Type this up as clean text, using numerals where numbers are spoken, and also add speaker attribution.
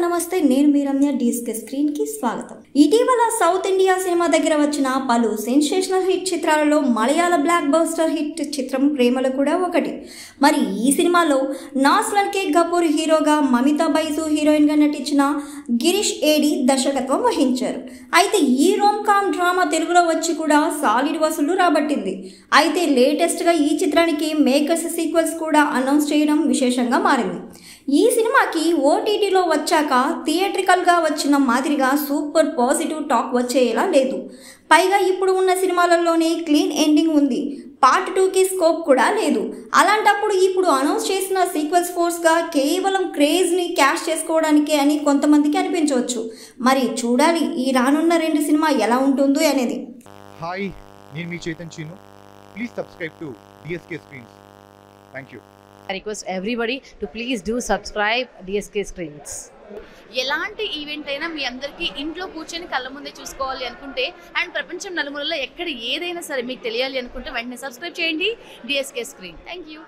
Speaker 1: నమస్తే నేను మీ రమ్య డీఎస్కే స్క్రీన్ కి స్వాగతం. ఇటీవల సౌత్ ఇండియా సినిమా దగ్గర వచ్చిన పలు సెన్సేషనల్ హిట్ చిత్రాలలో మలయాళ బ్లాక్ బస్టర్ హిట్ చిత్రం ప్రేమలు కూడా ఒకటి. మరి ఈ సినిమాలో నాస్రన్ కే గపూర్ హీరోగా, మమితా బైజు హీరోయిన్ గా నటించిన గిరీష్ ఏడి దర్శకత్వం వహించారు. అయితే ఈ రోమ్ కామ్ డ్రామా తెలుగులో వచ్చి కూడా సాలిడ్ వసూళ్లు రాబట్టింది. అయితే లేటెస్ట్ గా ఈ చిత్రానికి మేకర్స్ సీక్వెల్స్ కూడా అనౌన్స్ చేయడం విశేషంగా మారింది. ఈ సినిమాకి ఓటీటీలో వచ్చాక థియేట్రికల్గా వచ్చిన మాదిరిగా సూపర్ పాజిటివ్ టాక్ వచ్చేలా లేదు. పైగా ఇప్పుడు ఉన్న సినిమాలలోనే క్లీన్ ఎండింగ్ ఉంది. పార్ట్ 2కి స్కోప్ కూడా లేదు. అలాంటప్పుడు ఇప్పుడు అనౌన్స్ చేసిన సీక్వెల్స్ ఫోర్స్గా కేవలం క్రేజ్ని క్యాష్ చేసుకోవడానికే అని కొంతమందికి అనిపించవచ్చు. మరి చూడాలి ఈ రానున్న 2 సినిమా ఎలా ఉంటుందో అనేది.
Speaker 2: హాయ్, నేను మీ Chaitan Cheenu. Please subscribe to DSK Screens. Thank you.
Speaker 3: I request everybody to please do subscribe DSK Screens.
Speaker 4: ఎలాంటి ఈవెంట్ అయినా మీ అందరికీ ఇంట్లో కూర్చొని కళ్ళ ముందే చూసుకోవాలి అనుకుంటే అండ్ ప్రపంచం నలుమూలల్లో ఎక్కడ ఏదైనా సరే మీకు తెలియాలి అనుకుంటే వెంటనే సబ్స్క్రైబ్ చేయండి DSK Screen. Thank you.